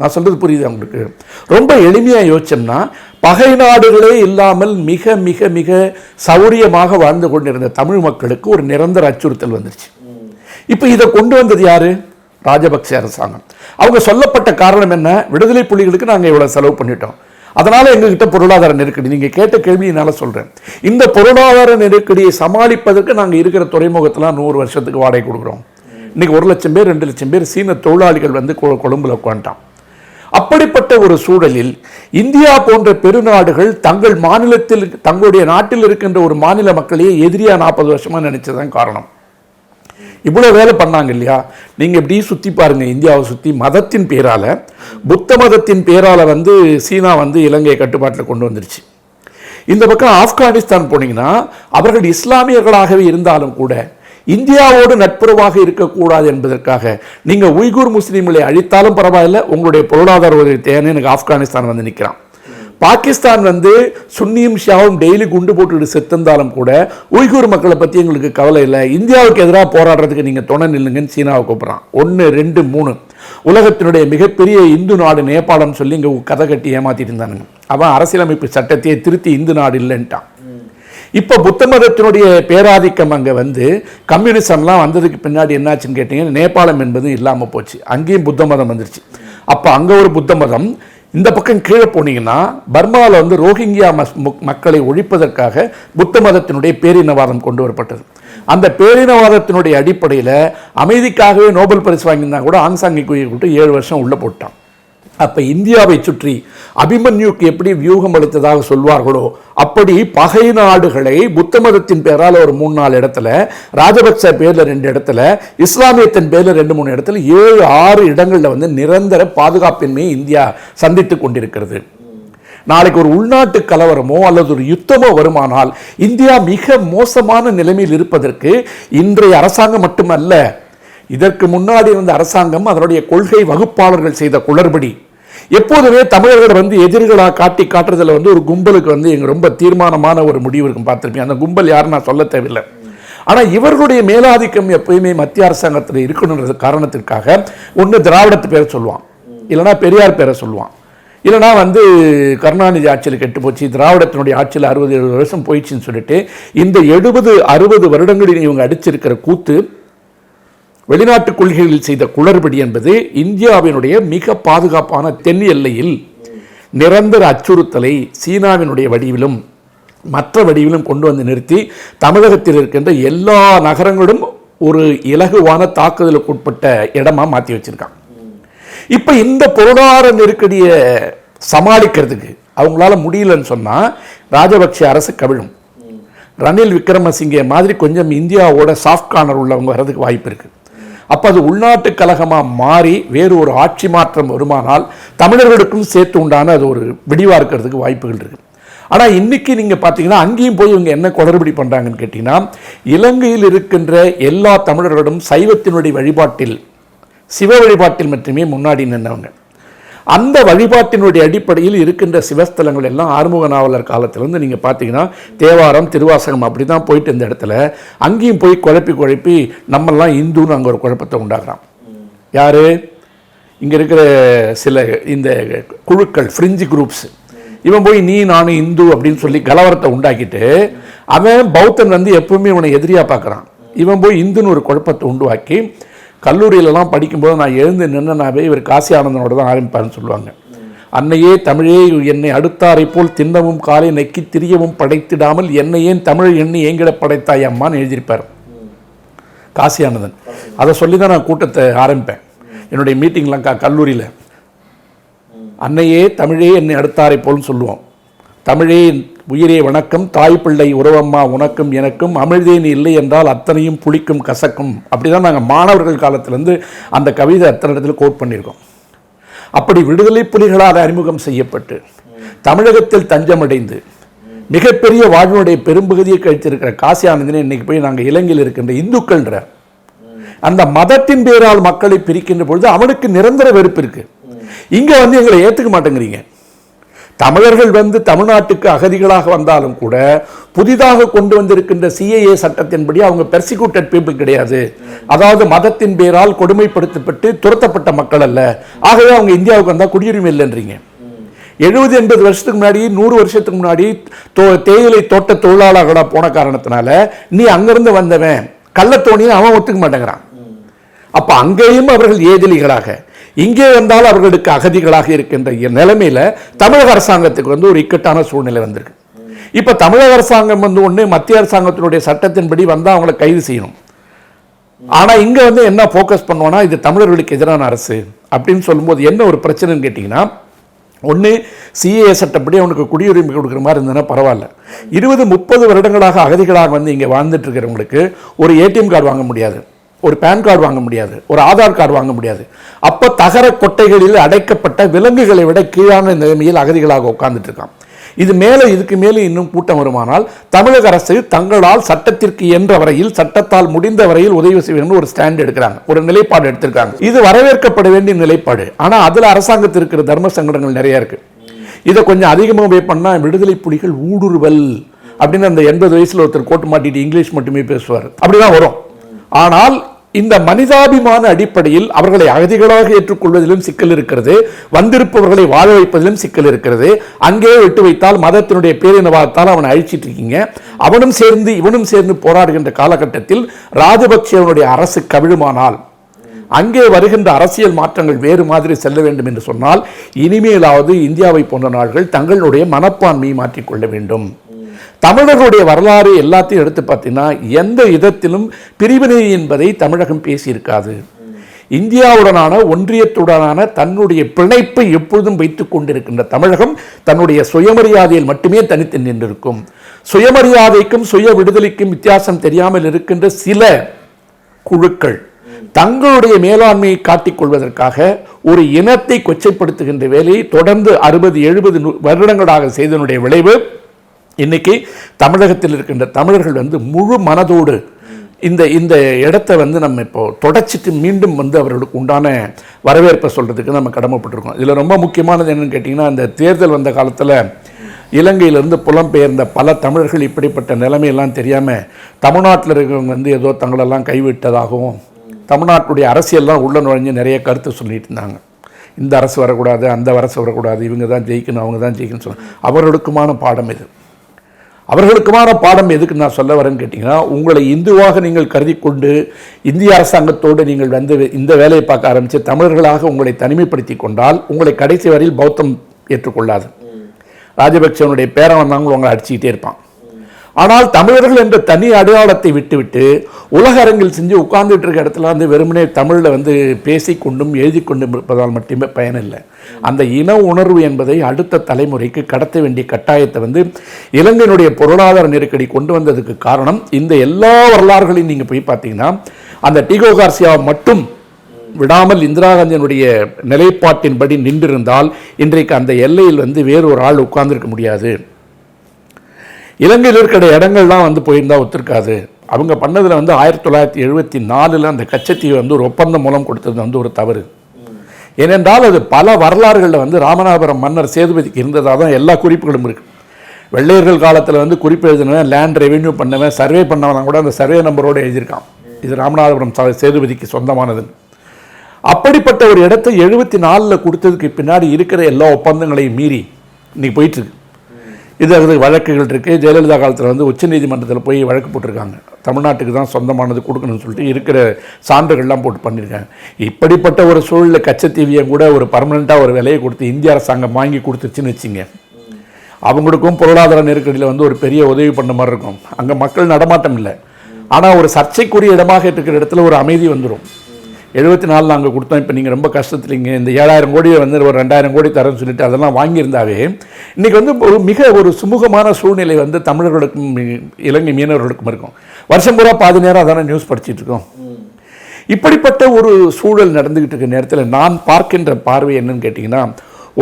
நான் சொல்றது புரியுது அவங்களுக்கு? ரொம்ப எளிமையாக யோசிச்சோம்னா, பகை நாடுகளே இல்லாமல் மிக மிக மிக சௌரியமாக வாழ்ந்து கொண்டிருந்த தமிழ் மக்களுக்கு ஒரு நிரந்தர அச்சுறுத்தல் வந்துருச்சு. இப்போ இதை கொண்டு வந்தது யாரு? ராஜபக்சே அரசாங்கம். அவங்க சொல்லப்பட்ட காரணம் என்ன? விடுதலை புலிகளுக்கு நாங்கள் இவ்வளோ செலவு பண்ணிட்டோம், அதனால எங்ககிட்ட பொருளாதார நெருக்கடி. நீங்கள் கேட்ட கேள்வி என்னால் சொல்கிறேன். இந்த பொருளாதார நெருக்கடியை சமாளிப்பதற்கு நாங்கள் இருக்கிற துறைமுகத்தெல்லாம் 100 வருஷத்துக்கு வாடகை கொடுக்குறோம். இன்னைக்கு 1 லட்சம் பேர் 2 லட்சம் பேர் சீன தொழிலாளிகள் வந்து கொழும்புல உட்காந்துட்டான். அப்படிப்பட்ட ஒரு சூழலில் இந்தியா போன்ற பெருநாடுகள் தங்கள் மாநிலத்தில் தங்களுடைய நாட்டில் இருக்கின்ற ஒரு மாநில மக்களையே எதிரியா 40 வருஷமா நினைச்சதான் காரணம். இவ்வளவு வேலை பண்ணாங்க இல்லையா? நீங்க எப்படி சுத்தி பாருங்க, இந்தியாவை சுத்தி மதத்தின் பேரால, புத்த மதத்தின் பேரால வந்து சீனா வந்து இலங்கையை கட்டுப்பாட்டில் கொண்டு வந்துருச்சு. இந்த பக்கம் ஆப்கானிஸ்தான் போனீங்கன்னா அவர்கள் இஸ்லாமியர்களாகவே இருந்தாலும் கூட இந்தியாவோடு நட்புறவாக இருக்கக்கூடாது என்பதற்காக நீங்க உய்கூர் முஸ்லீம்களை அழித்தாலும் பரவாயில்ல, உங்களுடைய பொருளாதார உதவி தேவை எனக்கு ஆப்கானிஸ்தான் வந்து நிற்கிறான். பாகிஸ்தான் வந்து சுன்னியும் ஷியாவும் டெய்லி குண்டு போட்டு செத்திருந்தாலும் கூட உய்கூர் மக்களை பற்றி எங்களுக்கு கவலை இல்லை, இந்தியாவுக்கு எதிராக போராடுறதுக்கு நீங்கள் துணை நில்லுங்கன்னு சீனாவை கூப்பிட்றான். 1, 2, 3 உலகத்தினுடைய மிகப்பெரிய இந்து நாடு நேபாளம் சொல்லி இங்கே கதை கட்டி ஏமாத்திட்டு இருந்தானுங்க. அவன் அரசியலமைப்பு சட்டத்தையே திருத்தி இந்து நாடு இல்லைன்ட்டான். இப்போ புத்த மதத்தினுடைய பேராதிக்கம் அங்கே வந்து கம்யூனிசம்லாம் வந்ததுக்கு பின்னாடி என்னாச்சுன்னு கேட்டீங்கன்னா, நேபாளம் என்பது இல்லாமல் போச்சு, அங்கேயும் புத்த மதம் வந்துருச்சு. அப்போ அங்கே ஒரு புத்த மதம். இந்த பக்கம் கீழே போனீங்கன்னா பர்மாவில் வந்து ரோஹிங்கியா மக்களை ஒழிப்பதற்காக புத்த மதத்தினுடைய பேரினவாதம் கொண்டு வரப்பட்டது. அந்த பேரினவாதத்தினுடைய அடிப்படையில் அமைதிக்காகவே நோபல் பரிசு வாங்கியிருந்தா கூட ஆங் சான் சூகியை கூப்பிட்டு 7 வருஷம் உள்ள போட்டான். அப்போ இந்தியாவை சுற்றி அபிமன்யுக்கு எப்படி வியூகம் அளித்ததாக சொல்வார்களோ அப்படி பகை நாடுகளை புத்த மதத்தின் பேரால் ஒரு 3-4 இடத்துல, ராஜபக்ச பேரில் 2 இடத்துல, இஸ்லாமியத்தின் பேரில் 2-3 இடத்துல 7-6 இடங்களில் வந்து நிரந்தர பாதுகாப்பின்மையை இந்தியா சந்தித்து கொண்டிருக்கிறது. நாளைக்கு ஒரு உள்நாட்டு கலவரமோ அல்லது ஒரு யுத்தமோ வருமானால் இந்தியா மிக மோசமான நிலைமையில் இருப்பதற்கு இன்றைய அரசாங்கம் மட்டுமல்ல, இதற்கு முன்னாடி இருந்த அரசாங்கம் அதனுடைய கொள்கை வகுப்பாளர்கள் செய்த குளறுபடி. எப்போதுமே தமிழர்கள் வந்து எதிரிகளாக காட்டுறதுல வந்து ஒரு கும்பலுக்கு வந்து எங்க ரொம்ப தீர்மானமான ஒரு முடிவு இருக்கும், பார்த்துருப்பீங்க. அந்த கும்பல் யாரும் நான் சொல்ல தேவையில்லை. ஆனால் இவர்களுடைய மேலாதிக்கம் எப்பயுமே மத்திய அரசாங்கத்தில் இருக்கணுன்ற காரணத்திற்காக ஒன்று திராவிடத்து பேரை சொல்லுவான், இல்லைனா பெரியார் பேரை சொல்லுவான், இல்லைனா வந்து கருணாநிதி ஆட்சியில் கெட்டு போச்சு, திராவிடத்தினுடைய ஆட்சியில் 60-70 வருஷம் போயிடுச்சுன்னு சொல்லிட்டு இந்த 70-60 வருடங்களில் இவங்க அடிச்சிருக்கிற கூத்து வெளிநாட்டு கொள்கைகளில் செய்த குளறுபடி என்பது இந்தியாவினுடைய மிக பாதுகாப்பான தென் எல்லையில் நிரந்தர அச்சுறுத்தலை சீனாவினுடைய வடிவிலும் மற்ற வடிவிலும் கொண்டு வந்து நிறுத்தி தமிழகத்தில் இருக்கின்ற எல்லா நகரங்களும் ஒரு இலகுவான தாக்குதலுக்கு உட்பட்ட இடமா மாற்றி வச்சிருக்காங்க. இப்போ இந்த பொருளாதார நெருக்கடியை சமாளிக்கிறதுக்கு அவங்களால முடியலன்னு சொன்னால் ராஜபக்சே அரசு கவிழும். ரணில் விக்ரமசிங்கே மாதிரி கொஞ்சம் இந்தியாவோட சாஃப்ட் கார்னர் உள்ளவங்க வர்றதுக்கு வாய்ப்பு இருக்குது. அப்போ அது உள்நாட்டு கழகமாக மாறி வேறு ஒரு ஆட்சி மாற்றம் வருமானால் தமிழர்களுக்கும் சேர்த்து உண்டான அது ஒரு விடிவாக இருக்கிறதுக்கு வாய்ப்புகள் இருக்குது. ஆனால் இன்றைக்கி நீங்கள் பார்த்தீங்கன்னா அங்கேயும் போய் இவங்க என்ன குளறுபடி பண்ணுறாங்கன்னு கேட்டிங்கன்னா, இலங்கையில் இருக்கின்ற எல்லா தமிழர்களும் சைவத்தினுடைய வழிபாட்டில், சிவ வழிபாட்டில் மட்டுமே முன்னாடி நின்றவங்க. அந்த வழிபாட்டினுடைய அடிப்படையில் இருக்கின்ற சிவஸ்தலங்கள் எல்லாம் ஆறுமுக நாவலர் காலத்திலேருந்து நீங்கள் பார்த்தீங்கன்னா தேவாரம், திருவாசகம் அப்படி தான் போயிட்டு இந்த இடத்துல அங்கேயும் போய் குழப்பி நம்மெல்லாம் இந்துன்னு அங்கே ஒரு குழப்பத்தை உண்டாகிறான். யார்? இங்கே இருக்கிற சில இந்த குழுக்கள், ஃப்ரிஞ்சு குரூப்ஸ், இவன் போய் நீ நானும் இந்து அப்படின்னு சொல்லி கலவரத்தை உண்டாக்கிட்டு அவன் பௌத்தன் வந்து எப்பவுமே இவனை எதிரியாக பார்க்குறான். இவன் போய் இந்துன்னு ஒரு குழப்பத்தை உண்டாக்கி கல்லூரியிலலாம் படிக்கும்போது நான் எழுந்து நின்னனாவே இவர் காசி ஆனந்தனோட தான் ஆரம்பிப்பார்னு சொல்லுவாங்க. அன்னையே தமிழே என்னை அடுத்தாரை போல் தின்னவும் காலை நெக்கி திரியவும் படைத்திடாமல் என்னை ஏன் தமிழ் எண்ணி ஏங்கிட படைத்தாய் அம்மான்னு எழுதியிருப்பார் காசி ஆனந்தன். அதை சொல்லி தான் நான் கூட்டத்தை ஆரம்பிப்பேன் என்னுடைய மீட்டிங்லாம் கல்லூரியில். அன்னையே தமிழே என்னை அடுத்தாரை போல்னு சொல்லுவோம். தமிழே உயிரே வணக்கம், தாய் பிள்ளை உறவம்மா உனக்கும் எனக்கும், அமிழ்தே நீ இல்லை என்றால் அத்தனையும் புளிக்கும் கசக்கும். அப்படி தான் நாங்கள் மாணவர்கள் காலத்திலேருந்து அந்த கவிதை அத்தனை இடத்துல கோட் பண்ணியிருக்கோம். அப்படி விடுதலை புலிகளால் அறிமுகம் செய்யப்பட்டு தமிழகத்தில் தஞ்சமடைந்து மிகப்பெரிய வாழ்வினுடைய பெரும்பகுதியை கழித்திருக்கிற காசி ஆனந்தனை இன்னைக்கு போய் நாங்கள் இலங்கையில் இருக்கின்ற இந்துக்கள்ன்ற அந்த மதத்தின் பேரால் மக்களை பிரிக்கின்ற பொழுது அவனுக்கு நிரந்தர வெறுப்பு இருக்கு. இங்கே வந்து எங்களை ஏற்றுக்க மாட்டேங்கிறீங்க. தமிழர்கள் வந்து தமிழ்நாட்டுக்கு அகதிகளாக வந்தாலும் கூட புதிதாக கொண்டு வந்திருக்கின்ற சிஏஏ சட்டத்தின்படி அவங்க பெர்சிக்யூட்டட் பீப்புள் கிடையாது. அதாவது மதத்தின் பேரால் கொடுமைப்படுத்தப்பட்டு துரத்தப்பட்ட மக்கள் அல்ல. ஆகவே அவங்க இந்தியாவுக்கு வந்தால் குடியுரிமை இல்லைன்றீங்க. 70-80 வருஷத்துக்கு முன்னாடி, 100 வருஷத்துக்கு முன்னாடி தேயிலை தோட்ட தொழிலாளர்களாக போன காரணத்தினால நீ அங்கிருந்து வந்தவன் கள்ளத்தோணியை அவன் ஒத்துக்க மாட்டேங்கிறான். அப்ப அங்கேயும் அவர்கள் ஏதிலிகளாக, இங்கே வந்தால் அவர்களுக்கு அகதிகளாக இருக்கின்ற நிலைமையில தமிழக அரசாங்கத்துக்கு வந்து ஒரு இக்கட்டான சூழ்நிலை வந்திருக்கு. இப்ப தமிழக அரசாங்கம் வந்து ஒண்ணு மத்திய அரசாங்கத்தினுடைய சட்டத்தின்படி வந்தா அவங்களை கைது செய்யணும். ஆனா இங்க வந்து என்ன போக்கஸ் பண்ணுவோம்னா இது தமிழர்களுக்கு எதிரான அரசு அப்படின்னு சொல்லும்போது என்ன ஒரு பிரச்சனைன்னு கேட்டீங்கன்னா, ஒன்று சிஏஏ சட்டப்படி அவனுக்கு குடியுரிமை கொடுக்குற மாதிரி இருந்ததுன்னா பரவாயில்ல. 20-30 வருடங்களாக அகதிகளாக வந்து இங்கே வாழ்ந்துட்டு இருக்கிறவங்களுக்கு ஒரு ஏடிஎம் கார்டு வாங்க முடியாது, ஒரு பேன் கார்டு வாங்க முடியாது, ஒரு ஆதார் கார்டு வாங்க முடியாது. அப்போ தகர கொட்டைகளில் அடைக்கப்பட்ட விலங்குகளை விட கீழான நிலைமையில் அகதிகளாக உட்கார்ந்துட்டு இருக்கான். இதுக்கு மேலே இன்னும் கூட்டம் வருமானால் தமிழக அரசு தங்களால் சட்டத்திற்கு என்ற வரையில், சட்டத்தால் முடிந்த வரையில் உதவி செய்ய வேண்டும் ஒரு ஸ்டாண்ட் எடுக்கிறாங்க, ஒரு நிலைப்பாடு எடுத்திருக்காங்க. இது வரவேற்கப்பட வேண்டிய நிலைப்பாடு. ஆனால் அதில் அரசாங்கத்தில் இருக்கிற தர்ம சங்கடங்கள் நிறைய இருக்கு. இதை கொஞ்சம் அதிகமாக பண்ணா விடுதலை புலிகள் ஊடுருவல் அப்படின்னு அந்த 80 வயசுல ஒருத்தர் கோட்டு மாட்டிட்டு இங்கிலீஷ் மட்டுமே பேசுவார், அப்படிதான் வரும். ஆனால் இந்த மனிதாபிமான அடிப்படையில் அவர்களை அகதிகளாக ஏற்றுக்கொள்வதிலும் சிக்கல் இருக்கிறது, வந்திருப்பவர்களை வாழ வைப்பதிலும் சிக்கல் இருக்கிறது. அங்கே விட்டு வைத்தால் மதத்தினுடைய பேரினவாதத்தால் அவனை அழிச்சிட்டு இருக்கீங்க. அவனும் சேர்ந்து இவனும் சேர்ந்து போராடுகின்ற காலகட்டத்தில் ராஜபக்சேவனுடைய அரசு கவிழுமானால், அங்கே வருகின்ற அரசியல் மாற்றங்கள் வேறு மாதிரி செல்ல வேண்டும் என்று சொன்னால் இனிமேலாவது இந்தியாவை போன்ற நாடுகள் தங்களுடைய மனப்பான்மையை மாற்றிக்கொள்ள வேண்டும். தமிழர்களுடைய வரலாறு எல்லாத்தையும் எடுத்து பார்த்தீங்கன்னா எந்த விதத்திலும் பிரிவினை என்பதை தமிழகம் பேசியிருக்காது. இந்தியாவுடனான ஒன்றியத்துடனான தன்னுடைய பிணைப்பை எப்பொழுதும் வைத்துக் கொண்டிருக்கின்ற தமிழகம் தன்னுடைய சுயமரியாதையில் மட்டுமே தனித்து நின்றிருக்கும். சுயமரியாதைக்கும் சுய விடுதலைக்கும் வித்தியாசம் தெரியாமல் இருக்கின்ற சில குழுக்கள் தங்களுடைய மேலாண்மையை காட்டிக் கொள்வதற்காக ஒரு இனத்தை கொச்சைப்படுத்துகின்ற வேலையை தொடர்ந்து 60-70 வருடங்களாக செய்தனுடைய விளைவு இன்னைக்கு தமிழகத்தில் இருக்கின்ற தமிழர்கள் வந்து முழு மனதோடு இந்த இடத்தை வந்து நம்ம இப்போ தொடச்சிட்டு மீண்டும் வந்து அவர்களுக்கு உண்டான வரவேற்பை சொல்றதுக்கு நம்ம கடமைப்பட்டிருக்கோம். இதில் ரொம்ப முக்கியமானது என்னன்னு கேட்டிங்கன்னா, இந்த தேர்தல் வந்த காலத்தில் இலங்கையிலிருந்து புலம்பெயர்ந்த பல தமிழர்கள் இப்படிப்பட்ட நிலைமையெல்லாம் தெரியாமல் தமிழ்நாட்டில் இருக்கிறவங்க வந்து ஏதோ தங்களெல்லாம் கைவிட்டதாகவும் தமிழ்நாட்டுடைய அரசியல்லாம் உள்ள நுழைஞ்சு நிறைய கருத்து சொல்லிட்டு இருந்தாங்க. இந்த அரசு வரக்கூடாது, அந்த அரசு வரக்கூடாது, இவங்க தான் ஜெயிக்கணும், அவங்க தான் ஜெயிக்கணும்னு சொன்னாங்க. அவர்களுக்குமான பாடம் இது. அவர்களுக்குமான பாடம் எதுக்கு நான் சொல்ல வரேன்னு கேட்டிங்கன்னா, உங்களை இந்துவாக நீங்கள் கருதி கொண்டு இந்திய அரசாங்கத்தோடு நீங்கள் வந்து இந்த வேலையை பார்க்க ஆரம்பித்து தமிழர்களாக உங்களை தனிமைப்படுத்தி கொண்டால் உங்களை கடைசி வரையில் பௌத்தம் ஏற்றுக்கொள்ளாது. ராஜபக்சவனுடைய பேரன் வந்தாங்களும் உங்களை அடிச்சுக்கிட்டே இருப்பான். ஆனால் தமிழர்கள் என்ற தனி அடையாளத்தை விட்டுவிட்டு உலக அரங்கில் செஞ்சு உட்கார்ந்துட்டு இருக்க இடத்துல வந்து வெறுமனே தமிழில் வந்து பேசிக்கொண்டும் எழுதி கொண்டும் இருப்பதால் மட்டுமே பயனில்லை. அந்த இன உணர்வு என்பதை அடுத்த தலைமுறைக்கு கடத்த வேண்டிய கட்டாயத்தை வந்து இலங்கையினுடைய பொருளாதார நெருக்கடி கொண்டு வந்ததுக்கு காரணம் இந்த எல்லா வரலாறுகளையும் நீங்கள் போய் பார்த்தீங்கன்னா அந்த டீகோ கார்சியாவை மட்டும் விடாமல் இந்திரா காந்தியினுடைய நிலைப்பாட்டின்படி நின்றிருந்தால் இன்றைக்கு அந்த எல்லையில் வந்து வேறு ஒரு ஆள் உட்கார்ந்துருக்க முடியாது. இலங்கையில் இருக்கிற இடங்கள்லாம் வந்து போயிருந்தா ஒத்துருக்காது. அவங்க பண்ணதில் வந்து 1974 அந்த கச்சத்தீவை வந்து ஒரு ஒப்பந்தம் மூலம் கொடுத்தது வந்து ஒரு தவறு. ஏனென்றால் அது பல வரலாறுகளில் வந்து ராமநாதபுரம் மன்னர் சேதுபதிக்கு இருந்ததாக தான் எல்லா குறிப்புகளும் இருக்குது. வெள்ளையர்கள் காலத்தில் வந்து குறிப்பு எழுதினவன், லேண்ட் ரெவென்யூ பண்ணவன், சர்வே பண்ணவன் கூட அந்த சர்வே நம்பரோடு எழுதியிருக்கான், இது ராமநாதபுரம் சேதுபதிக்கு சொந்தமானது. அப்படிப்பட்ட ஒரு இடத்தை 74 கொடுத்ததுக்கு பின்னாடி இருக்கிற எல்லா ஒப்பந்தங்களையும் மீறி இன்னைக்கு போயிட்டுருக்கு. இது அது வழக்குகள் இருக்குது. ஜெயலலிதா காலத்தில் வந்து உச்சநீதிமன்றத்தில் போய் வழக்கு போட்டிருக்காங்க, தமிழ்நாட்டுக்கு தான் சொந்தமானது கொடுக்கணும்னு சொல்லிட்டு இருக்கிற சான்றுகள்லாம் போட்டு பண்ணியிருக்காங்க. இப்படிப்பட்ட ஒரு சூழலில் கச்சத்தீவியை கூட ஒரு பர்மனெண்ட்டாக ஒரு விலையை கொடுத்து இந்திய அரசாங்கம் வாங்கி கொடுத்துருச்சுன்னு வச்சுங்க, அவங்களுக்கும் பொருளாதார நெருக்கடியில் வந்து ஒரு பெரிய உதவி பண்ண மாதிரி இருக்கும். அங்கே மக்கள் நடமாட்டம் இல்லை, ஆனால் ஒரு சர்ச்சைக்குரிய இடமாக இருக்கிற இடத்துல ஒரு அமைதி வந்துடும். 74 அங்கே கொடுத்தோம், இப்போ நீங்கள் ரொம்ப கஷ்டத்துலிங்க, இந்த 7000 கோடியை வந்து ஒரு 2000 கோடி தரேன்னு சொல்லிட்டு அதெல்லாம் வாங்கியிருந்தாவே இன்றைக்கி வந்து ஒரு சுமூகமான சூழ்நிலை வந்து தமிழர்களுக்கும் இலங்கை மீனவர்களுக்கும் இருக்கும். வருஷம் பூரா பாதி நேரம் அதான நியூஸ் படிச்சுட்டு இருக்கோம். இப்படிப்பட்ட ஒரு சூழல் நடந்துக்கிட்டு இருக்க நேரத்தில் நான் பார்க்கின்ற பார்வை என்னன்னு கேட்டிங்கன்னா,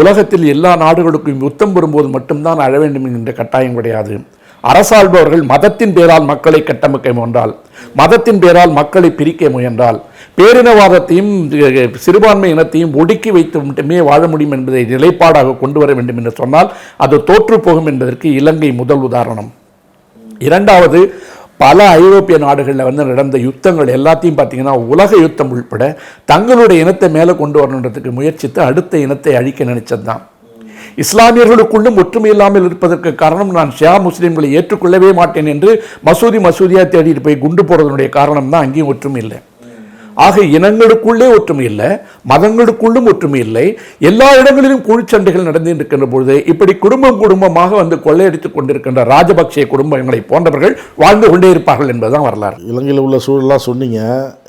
உலகத்தில் எல்லா நாடுகளுக்கும் யுத்தம் வரும்போது மட்டும்தான் அழ வேண்டும் என்கின்ற கட்டாயம் கிடையாது. அரசாள்பவர்கள் மதத்தின் பேரால் மக்களை கட்டமைக்க முயன்றால், மதத்தின் பேரால் மக்களை பிரிக்க முயன்றால், பேரினவாதத்தையும் சிறுபான்மை இனத்தையும் ஒடுக்கி வைத்து மட்டுமே வாழ முடியும் என்பதை நிலைப்பாடாக கொண்டு வர வேண்டும் என்று சொன்னால் அது தோற்று போகும் என்பதற்கு இலங்கை முதல் உதாரணம். இரண்டாவது, பல ஐரோப்பிய நாடுகளில் வந்து நடந்த யுத்தங்கள் எல்லாத்தையும் பார்த்தீங்கன்னா உலக யுத்தம் உள்பட தங்களுடைய இனத்தை மேலே கொண்டு வரணுன்றதுக்கு முயற்சித்து அடுத்த இனத்தை அழிக்க நினைச்சது தான். இஸ்லாமியர்களுக்குள்ளும் ஒற்றுமை இல்லாமல் இருப்பதற்கு காரணம் நான் ஷியா முஸ்லீம்களை ஏற்றுக்கொள்ளவே மாட்டேன் என்று மசூதியாக தேடிட்டு போய் குண்டு போடுறதுடைய காரணம் தான். அங்கேயும் ஒற்றுமை இல்லை. ஆக இனங்களுக்குள்ளே ஒற்றுமை இல்லை, மதங்களுக்குள்ளும் ஒற்றுமை இல்லை, எல்லா இடங்களிலும் குழுச்சண்டைகள் நடந்து இருக்கின்ற பொழுது இப்படி குடும்பமாக வந்து கொள்ளையடித்துக் கொண்டிருக்கின்ற ராஜபக்சே குடும்பங்களை போன்றவர்கள் வாழ்ந்து கொண்டே இருப்பார்கள் என்பதுதான் வரலாறு. இலங்கையில் உள்ள சூழலாம் சொன்னீங்க,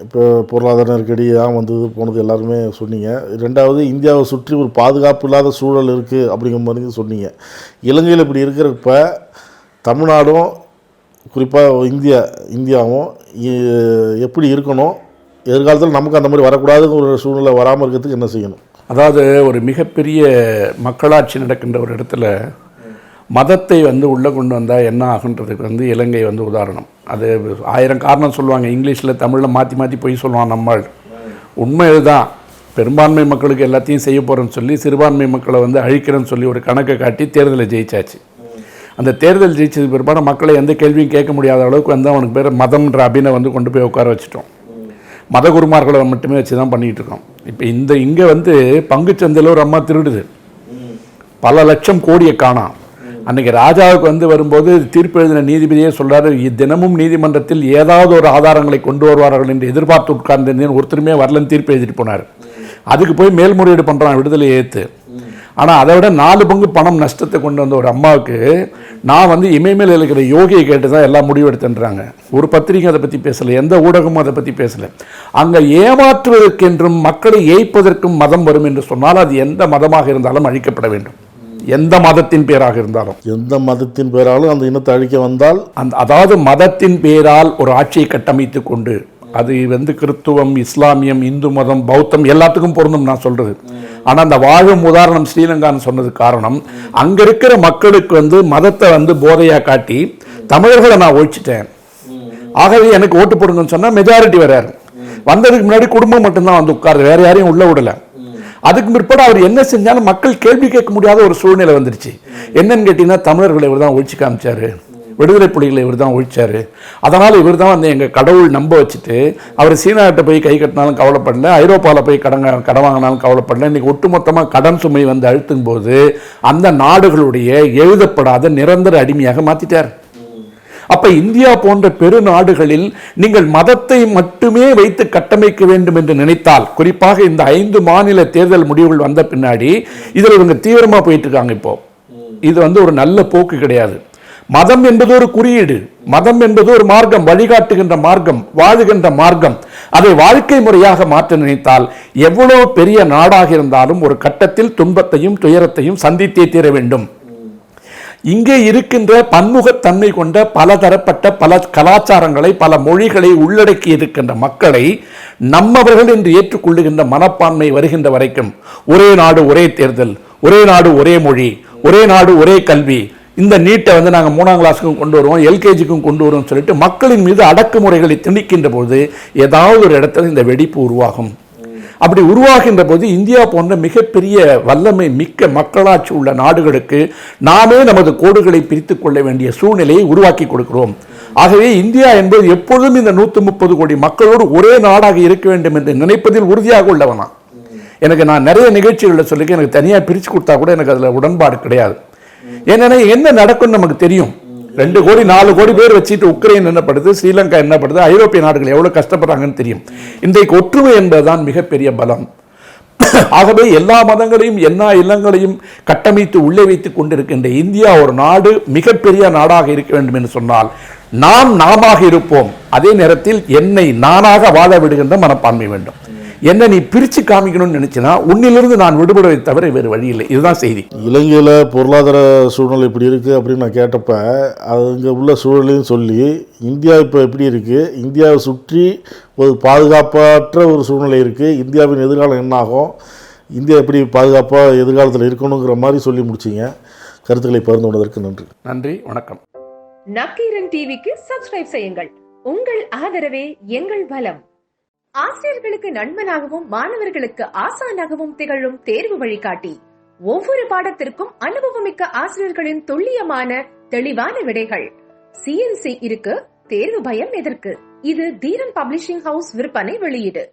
இப்போ பொருளாதார நெருக்கடி தான் வந்தது போனது எல்லாருமே சொன்னீங்க. ரெண்டாவது, இந்தியாவை சுற்றி ஒரு பாதுகாப்பு இல்லாத சூழல் இருக்குது அப்படிங்கிற மாதிரி சொன்னீங்க. இலங்கையில் இப்படி இருக்கிறப்ப தமிழ்நாடும் குறிப்பாக இந்தியாவும் எப்படி இருக்கணும், எதிர்காலத்தில் நமக்கு அந்த மாதிரி வரக்கூடாதுன்னு ஒரு சூழ்நிலை வராமல் இருக்கிறதுக்கு என்ன செய்யணும்? அதாவது ஒரு மிகப்பெரிய மக்களாட்சி நடக்கின்ற ஒரு இடத்துல மதத்தை வந்து உள்ளே கொண்டு வந்தால் என்ன ஆகுன்றதுக்கு வந்து இலங்கை வந்து உதாரணம். அது 1000 காரணம் சொல்லுவாங்க, இங்கிலீஷில் தமிழில் மாற்றி போய் சொல்லுவான் நம்மால். உண்மை இதுதான். பெரும்பான்மை மக்களுக்கு எல்லாத்தையும் செய்ய போகிறேன்னு சொல்லி சிறுபான்மை மக்களை வந்து அழிக்கிறேன்னு சொல்லி ஒரு கணக்கை காட்டி தேர்தலை ஜெயிச்சாச்சு. அந்த தேர்தல் ஜெயிச்சது பிற்பாடு மக்களை எந்த கேள்வியும் கேட்க முடியாத அளவுக்கு வந்து அவனுக்கு பேர் மதம்ன்ற அபினை வந்து கொண்டு போய் உட்கார வச்சுட்டோம். மதகுருமார்களை மட்டுமே வச்சு தான் பண்ணிகிட்டு இருக்கோம். இப்போ இங்கே வந்து பங்குச்சந்தையில் ஒரு அம்மா திருடுது, பல லட்சம் கோடியை காணாம். அன்றைக்கி ராஜாவுக்கு வந்து வரும்போது தீர்ப்பு எழுதின நீதிபதியே சொல்கிறாரு, தினமும் நீதிமன்றத்தில் ஏதாவது ஒரு ஆதாரங்களை கொண்டு வருவார்கள் என்று எதிர்பார்த்து உட்கார்ந்திருந்தேன், ஒருத்தருமே வரலன்னு தீர்ப்பு எழுதிட்டு போனார். அதுக்கு போய் மேல்முறையீடு பண்ணுறான் விடுதலை ஏற்று. ஆனால் அதை விட 4 பங்கு பணம் நஷ்டத்தை கொண்டு வந்த ஒரு அம்மாவுக்கு நான் வந்து இமயமேல் இருக்கிற யோகியை கேட்டு தான் எல்லாம் முடிவு எடுத்துன்றாங்க. ஒரு பத்திரிகை அதை பற்றி பேசலை, எந்த ஊடகமும் அதை பற்றி பேசலை. அங்கே ஏமாற்றுவதற்கென்றும் மக்களை ஏய்ப்பதற்கும் மதம் வரும் என்று சொன்னால் அது எந்த மதமாக இருந்தாலும் அழிக்கப்பட வேண்டும். எந்த மதத்தின் பேராக இருந்தாலும், எந்த மதத்தின் பேராலும் அந்த இனத்தை அழிக்க வந்தால் அதாவது மதத்தின் பேரால் ஒரு ஆட்சியை கட்டமைத்து கொண்டு, அது வந்து கிறித்துவம், இஸ்லாமியம், இந்து மதம், பௌத்தம் எல்லாத்துக்கும் பொருந்தும் நான் சொல்றது. ஆனால் அந்த வாழும் உதாரணம் ஸ்ரீலங்கான்னு சொன்னது காரணம், அங்கே இருக்கிற மக்களுக்கு வந்து மதத்தை வந்து போதையாக காட்டி தமிழர்களை நான் ஒழிச்சிட்டேன், ஆகவே எனக்கு ஓட்டு போடுங்கன்னு சொன்னால் மெஜாரிட்டி வராரு. வந்ததுக்கு முன்னாடி குடும்பம் மட்டும்தான் வந்து உட்காருது, வேற யாரையும் உள்ள விடலை. அதுக்கு பிற்பாடு அவர் என்ன செஞ்சாலும் மக்கள் கேள்வி கேட்க முடியாத ஒரு சூழ்நிலை வந்துருச்சு. என்னன்னு கேட்டீங்கன்னா, தமிழர்களை இவர் தான் ஒழிச்சு காமிச்சாரு, விடுதலை புலிகளை இவர் தான் ஒழிச்சாரு, அதனால் இவர் தான் வந்து எங்கள் கடவுள் நம்ப வச்சுட்டு அவர் சீனாட்ட போய் கை கட்டினாலும் கவலைப்படல, ஐரோப்பாவில் போய் கடன் வாங்கினாலும் கவலைப்படல. இன்றைக்கி ஒட்டுமொத்தமாக கடன் சுமை வந்து அழுத்தும் போது அந்த நாடுகளுடைய எழுதப்படாத நிரந்தர அடிமையாக மாற்றிட்டார். அப்ப இந்தியா போன்ற பெரு நாடுகளில் நீங்கள் மதத்தை மட்டுமே வைத்து கட்டமைக்க வேண்டும் என்று நினைத்தால், குறிப்பாக இந்த 5 மாநில தேர்தல் முடிவுகள் வந்த பின்னாடி இதில் இவங்க தீவிரமாக போயிட்டு இருக்காங்க. இப்போ இது வந்து ஒரு நல்ல போக்கு கிடையாது. மதம் என்பது ஒரு குறியீடு, மதம் என்பது ஒரு மார்க்கம், வழிகாட்டுகின்ற மார்க்கம், வாழுகின்ற மார்க்கம். அதை வாழ்க்கை முறையாக மாற்ற நினைத்தால் எவ்வளவு பெரிய நாடாக இருந்தாலும் ஒரு கட்டத்தில் துன்பத்தையும் துயரத்தையும் சந்தித்தே தீர வேண்டும். இங்கே இருக்கின்ற பன்முகத்தன்மை கொண்ட பல தரப்பட்ட பல கலாச்சாரங்களை பல மொழிகளை உள்ளடக்கி இருக்கின்ற மக்களை நம்மவர்கள் என்று ஏற்றுக்கொள்ளுகின்ற மனப்பான்மை வருகின்ற வரைக்கும் ஒரே நாடு ஒரே தேர்தல், ஒரே நாடு ஒரே மொழி, ஒரே நாடு ஒரே கல்வி, இந்த நீட்டை நாங்கள் 3ஆம் கிளாஸுக்கும் கொண்டு வருவோம், எல்கேஜிக்கும் கொண்டு வருவோம் சொல்லிட்டு மக்களின் மீது அடக்குமுறைகளை திணிக்கின்ற போது ஏதாவது ஒரு இடத்துல இந்த வெடிப்பு உருவாகும். அப்படி உருவாகின்ற போது இந்தியா போன்ற மிகப்பெரிய வல்லமை மிக்க மக்களாட்சி உள்ள நாடுகளுக்கு நாமே நமது கோடுகளை பிரித்துக் கொள்ள வேண்டிய சூழ்நிலையை உருவாக்கி கொடுக்கிறோம். ஆகவே இந்தியா என்பது எப்பொழுதும் இந்த 130 கோடி மக்களோடு ஒரே நாடாக இருக்க வேண்டும் என்று நினைப்பதில் உறுதியாக உள்ளவனா. எனக்கு நான் நிறைய நிகழ்ச்சிகளில் சொல்லி எனக்கு தனியாக பிரித்து கொடுத்தா கூட எனக்கு அதில் உடன்பாடு கிடையாது. ஏன்னா என்ன நடக்கும்னு நமக்கு தெரியும். 2 கோடி 4 கோடி பேர் வச்சுட்டு உக்ரைன் என்னப்படுது, ஸ்ரீலங்கா என்னப்படுது, ஐரோப்பிய நாடுகள் எவ்வளவு கஷ்டப்படுறாங்கன்னு தெரியும். இன்றைக்கு ஒற்றுமை என்பதுதான் மிகப்பெரிய பலம். ஆகவே எல்லா மதங்களையும் எல்லா இல்லங்களையும் கட்டமைத்து உள்ளே வைத்துக் கொண்டிருக்கின்ற இந்தியா ஒரு நாடு மிகப்பெரிய நாடாக இருக்க வேண்டும் என்று சொன்னால் நாமாக இருப்போம். அதே நேரத்தில் என்னை நானாக வாழ விடுகின்ற மனப்பான்மை வேண்டும். என்ன நீ பிரிச்சு காமிக்கணும்னு நினைச்சினா உன்னிலிருந்து நான் விடுபடுவதை தவிர வேறு வழி இல்லை. இதுதான் செய்தி. இலங்கையில் பொருளாதார சூழ்நிலை இப்படி இருக்குது அப்படின்னு நான் கேட்டப்ப அது இங்கே உள்ள சூழலையும் சொல்லி இந்தியா இப்போ எப்படி இருக்குது, இந்தியாவை சுற்றி ஒரு பாதுகாப்பற்ற ஒரு சூழ்நிலை இருக்குது, இந்தியாவின் எதிர்காலம் என்ன ஆகும், இந்தியா எப்படி பாதுகாப்பாக எதிர்காலத்தில் இருக்கணுங்கிற மாதிரி சொல்லி முடிச்சிங்க. கருத்துக்களை பகிர்ந்து கொண்டதற்கு நன்றி. நன்றி, வணக்கம். நக்கீரன் டிவிக்கு சப்ஸ்கிரைப் செய்யுங்கள். உங்கள் ஆதரவே எங்கள் பலம். ஆசிரியர்களுக்கு நண்பனாகவும் மாணவர்களுக்கு ஆசானாகவும் திகழும் தேர்வு வழிகாட்டி. ஒவ்வொரு பாடத்திற்கும் அனுபவமிக்க ஆசிரியர்களின் துல்லியமான தெளிவான விடைகள். CNC இருக்கு, தேர்வு பயம் எதற்கு? இது தீரன் பப்ளிஷிங் ஹவுஸ் விற்பனை வெளியீடு.